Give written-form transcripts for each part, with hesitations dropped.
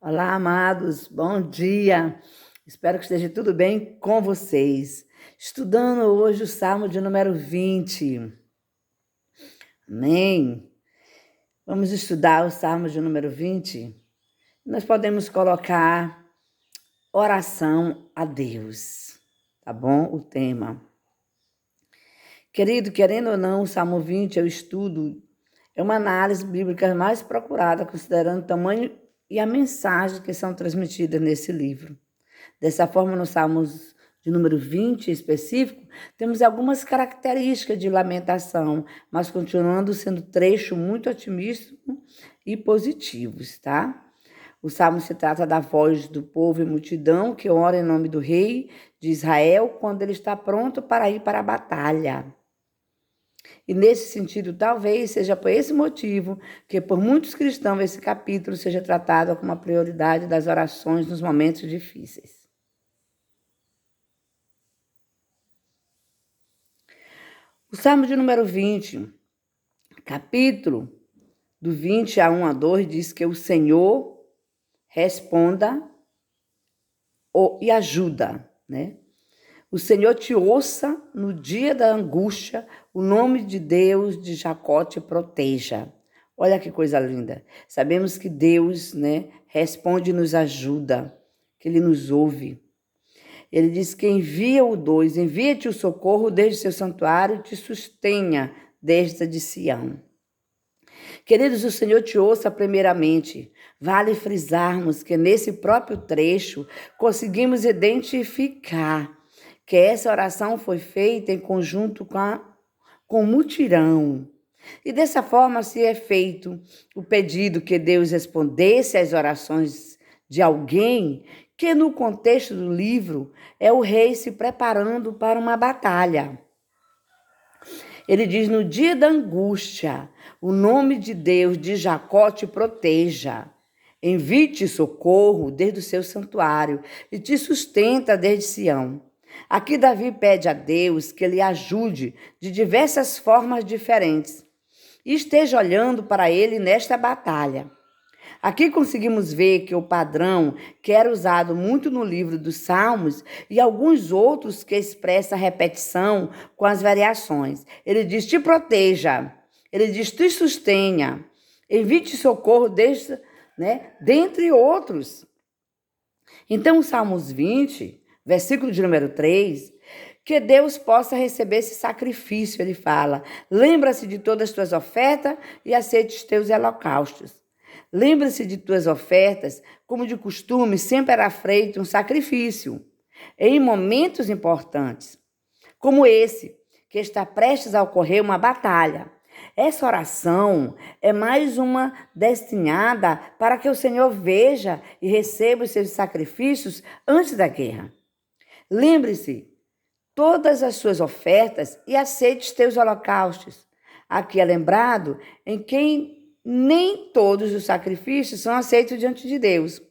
Olá, amados, bom dia. Espero que esteja tudo bem com vocês. Estudando hoje o Salmo de número 20. Amém? Vamos estudar o Salmo de número 20. Nós podemos colocar oração a Deus, tá bom? O tema. Querido, querendo ou não, o Salmo 20 é o estudo, é uma análise bíblica mais procurada, considerando o tamanho e a mensagem que são transmitidas nesse livro. Dessa forma, no Salmos de número 20 específico, temos algumas características de lamentação, mas continuando sendo trecho muito otimista e positivos, tá? O Salmo se trata da voz do povo e multidão que ora em nome do rei de Israel quando ele está pronto para ir para a batalha. E nesse sentido, talvez seja por esse motivo que por muitos cristãos esse capítulo seja tratado como uma prioridade das orações nos momentos difíceis. O Salmo de número 20, capítulo do 20 a 1 a 2, diz que o Senhor responda e ajuda, né? O Senhor te ouça no dia da angústia, o nome de Deus de Jacó te proteja. Olha que coisa linda. Sabemos que Deus, né, responde e nos ajuda, que Ele nos ouve. Ele diz que envia envia-te o socorro desde seu santuário e te sustenha desde de Sião. Queridos, o Senhor te ouça primeiramente. Vale frisarmos que nesse próprio trecho conseguimos identificar que essa oração foi feita em conjunto com o mutirão. E dessa forma se é feito o pedido que Deus respondesse às orações de alguém que no contexto do livro é o rei se preparando para uma batalha. Ele diz, no dia da angústia, o nome de Deus de Jacó te proteja. Envie-te socorro desde o seu santuário e te sustenta desde Sião. Aqui Davi pede a Deus que ele ajude de diversas formas diferentes e esteja olhando para ele nesta batalha. Aqui conseguimos ver que o padrão que era usado muito no livro dos Salmos e alguns outros que expressa a repetição com as variações. Ele diz, te proteja. Ele diz, te sustenha. Envie-te socorro dentre outros. Então, o Salmos 20, versículo de número 3, que Deus possa receber esse sacrifício, ele fala. Lembra-se de todas as tuas ofertas e aceite os teus holocaustos. Lembra-se de tuas ofertas, como de costume, sempre era feito um sacrifício, em momentos importantes, como esse, que está prestes a ocorrer uma batalha. Essa oração é mais uma destinada para que o Senhor veja e receba os seus sacrifícios antes da guerra. Lembre-se todas as suas ofertas e aceite os teus holocaustos. Aqui é lembrado em quem nem todos os sacrifícios são aceitos diante de Deus.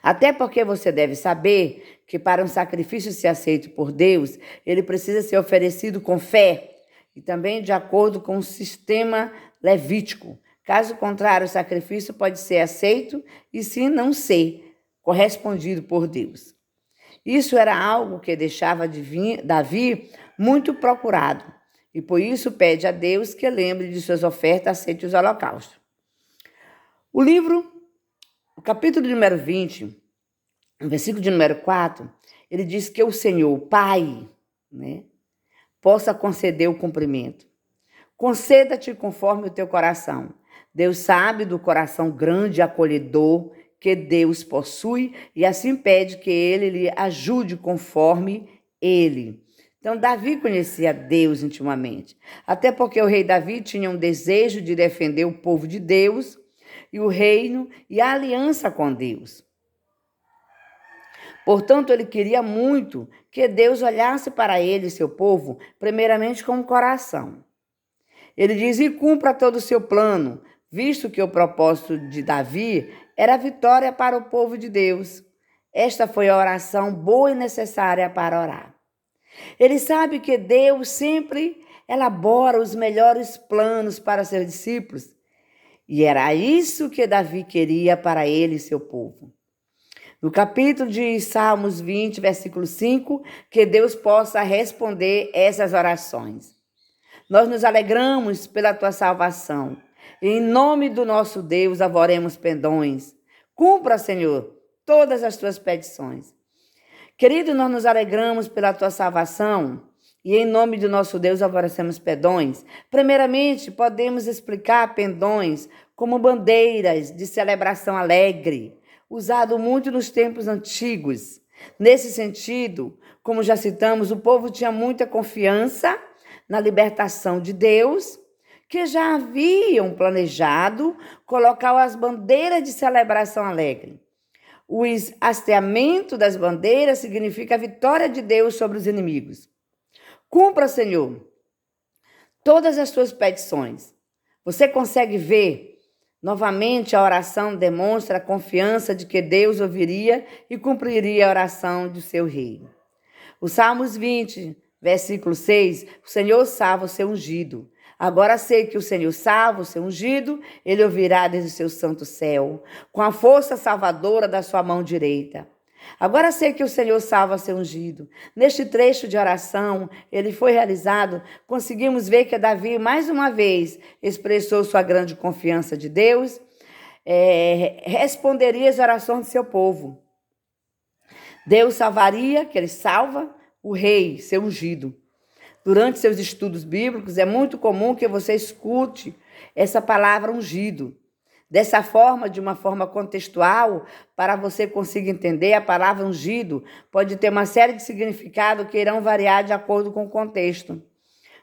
Até porque você deve saber que para um sacrifício ser aceito por Deus, ele precisa ser oferecido com fé e também de acordo com o sistema levítico. Caso contrário, o sacrifício pode ser aceito e se não ser correspondido por Deus. Isso era algo que deixava Davi muito procurado. E por isso pede a Deus que lembre de suas ofertas, aceite os holocaustos. O capítulo de número 20, no versículo de número 4, ele diz que o Senhor, Pai, possa conceder o cumprimento. Conceda-te conforme o teu coração. Deus sabe do coração grande e acolhedor que Deus possui e assim pede que ele lhe ajude conforme ele. Então, Davi conhecia Deus intimamente, até porque o rei Davi tinha um desejo de defender o povo de Deus e o reino e a aliança com Deus. Portanto, ele queria muito que Deus olhasse para ele e seu povo, primeiramente com o coração. Ele diz, e cumpra todo o seu plano, visto que o propósito de Davi era a vitória para o povo de Deus. Esta foi a oração boa e necessária para orar. Ele sabe que Deus sempre elabora os melhores planos para seus discípulos E era isso que Davi queria para ele e seu povo. No capítulo de Salmos 20, versículo 5, que Deus possa responder essas orações. Nós nos alegramos pela tua salvação. E em nome do nosso Deus, avoremos pendões. Cumpra, Senhor, todas as tuas petições. Querido, nós nos alegramos pela tua salvação e em nome do nosso Deus oferecemos pendões. Primeiramente, podemos explicar pendões como bandeiras de celebração alegre, usado muito nos tempos antigos. Nesse sentido, como já citamos, o povo tinha muita confiança na libertação de Deus, que já haviam planejado colocar as bandeiras de celebração alegre. O hasteamento das bandeiras significa a vitória de Deus sobre os inimigos. Cumpra, Senhor, todas as suas petições. Você consegue ver? Novamente, a oração demonstra a confiança de que Deus ouviria e cumpriria a oração do seu rei. O Salmos 20, versículo 6, o Senhor salva o seu ungido. Agora sei que o Senhor salva o seu ungido, ele ouvirá desde o seu santo céu, com a força salvadora da sua mão direita. Agora sei que o Senhor salva o seu ungido. Neste trecho de oração, ele foi realizado, conseguimos ver que Davi, mais uma vez, expressou sua grande confiança de Deus, responderia às orações do seu povo. Deus salvaria, que ele salva, o rei, seu ungido. Durante seus estudos bíblicos, é muito comum que você escute essa palavra ungido. Dessa forma, de uma forma contextual, para você conseguir entender, a palavra ungido pode ter uma série de significados que irão variar de acordo com o contexto.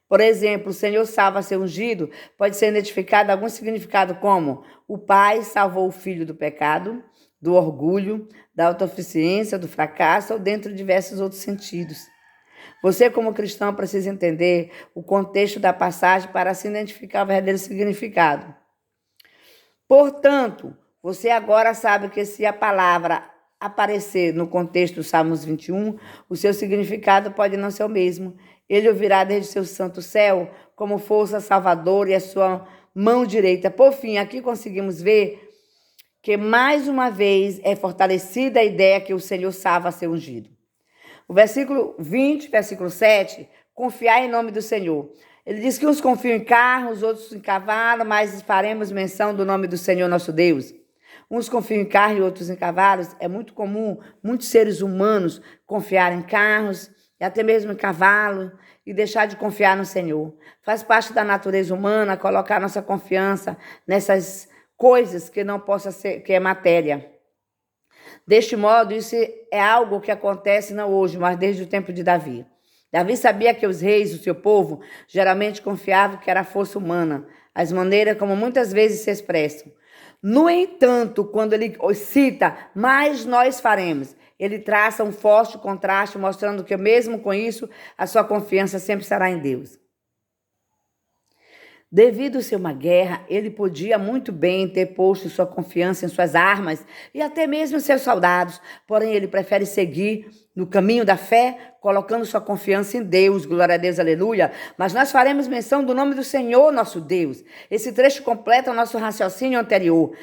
Por exemplo, o Senhor salva seu ungido, pode ser identificado algum significado como o pai salvou o filho do pecado, do orgulho, da autossuficiência, do fracasso, ou dentro de diversos outros sentidos. Você, como cristão, precisa entender o contexto da passagem para se identificar o verdadeiro significado. Portanto, você agora sabe que se a palavra aparecer no contexto do Salmos 21, o seu significado pode não ser o mesmo. Ele ouvirá desde seu santo céu como força salvadora e a sua mão direita. Por fim, aqui conseguimos ver que mais uma vez é fortalecida a ideia que o Senhor salva seu ungido. O versículo 20, versículo 7, confiar em nome do Senhor. Ele diz que uns confiam em carros, outros em cavalo, mas faremos menção do nome do Senhor nosso Deus. Uns confiam em carro e outros em cavalos. É muito comum muitos seres humanos confiarem em carros e até mesmo em cavalo e deixar de confiar no Senhor. Faz parte da natureza humana colocar nossa confiança nessas coisas que não possa ser, que é matéria. Deste modo, isso é algo que acontece não hoje, mas desde o tempo de Davi. Davi sabia que os reis, o seu povo, geralmente confiavam que era a força humana, as maneiras como muitas vezes se expressam. No entanto, quando ele cita, mas nós faremos, ele traça um forte contraste, mostrando que mesmo com isso, a sua confiança sempre será em Deus. Devido a ser uma guerra, ele podia muito bem ter posto sua confiança em suas armas e até mesmo em seus soldados, porém ele prefere seguir no caminho da fé, colocando sua confiança em Deus, glória a Deus, aleluia. Mas nós faremos menção do nome do Senhor, nosso Deus. Esse trecho completa o nosso raciocínio anterior.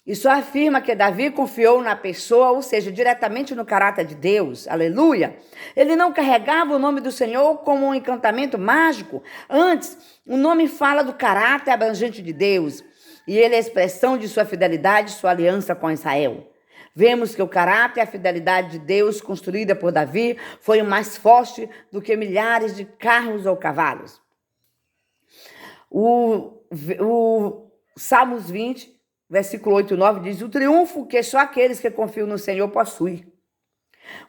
Isso afirma que Davi confiou na pessoa, ou seja, diretamente no caráter de Deus, aleluia. Ele não carregava o nome do Senhor como um encantamento mágico. Antes, o nome fala do caráter abrangente de Deus, e ele é a expressão de sua fidelidade, sua aliança com Israel. Vemos que o caráter e a fidelidade de Deus construída por Davi foi mais forte do que milhares de carros ou cavalos. O Salmos 20, versículo 8 e 9 diz: o triunfo que só aqueles que confiam no Senhor possuem.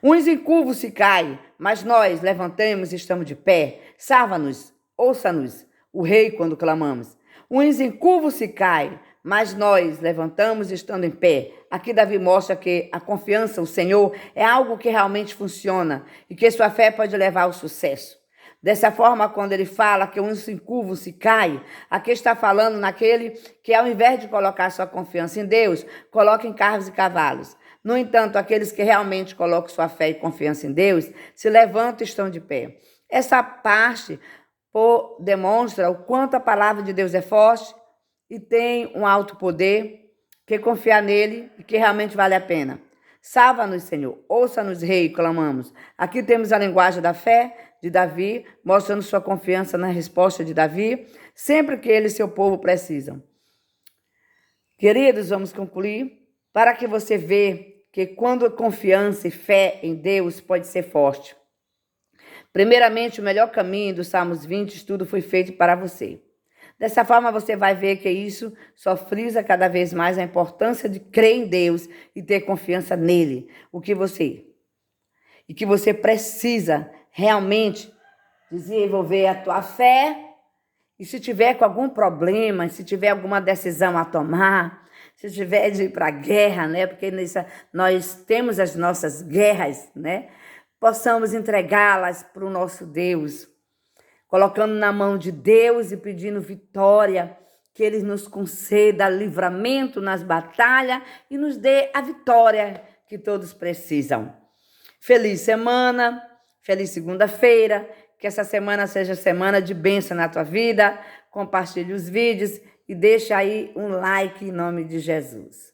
Uns em curvo se caem, mas nós levantamos e estamos de pé. Salva-nos, ouça-nos, o rei, quando clamamos. Uns em curvo se caem, mas nós levantamos e estando em pé. Aqui Davi mostra que a confiança no Senhor é algo que realmente funciona e que sua fé pode levar ao sucesso. Dessa forma, quando ele fala que um em curvo se cai, aqui está falando naquele que, ao invés de colocar sua confiança em Deus, coloca em carros e cavalos. No entanto, aqueles que realmente colocam sua fé e confiança em Deus, se levantam e estão de pé. Essa parte demonstra o quanto a palavra de Deus é forte e tem um alto poder, que confiar nele e que realmente vale a pena. Salva-nos, Senhor. Ouça-nos, Rei, clamamos. Aqui temos a linguagem da fé de Davi, mostrando sua confiança na resposta de Davi, sempre que ele e seu povo precisam. Queridos, vamos concluir para que você veja que quando a confiança e fé em Deus pode ser forte. Primeiramente, o melhor caminho dos Salmos 20, estudo foi feito para você. Dessa forma, você vai ver que isso só frisa cada vez mais a importância de crer em Deus e ter confiança nele. E que você precisa realmente desenvolver a tua fé. E se tiver com algum problema, se tiver alguma decisão a tomar, se tiver de ir para a guerra, né? Porque nós temos as nossas guerras, né? Possamos entregá-las para o nosso Deus, colocando na mão de Deus e pedindo vitória, que Ele nos conceda livramento nas batalhas e nos dê a vitória que todos precisam. Feliz semana, feliz segunda-feira, que essa semana seja semana de bênção na tua vida. Compartilhe os vídeos e deixa aí um like em nome de Jesus.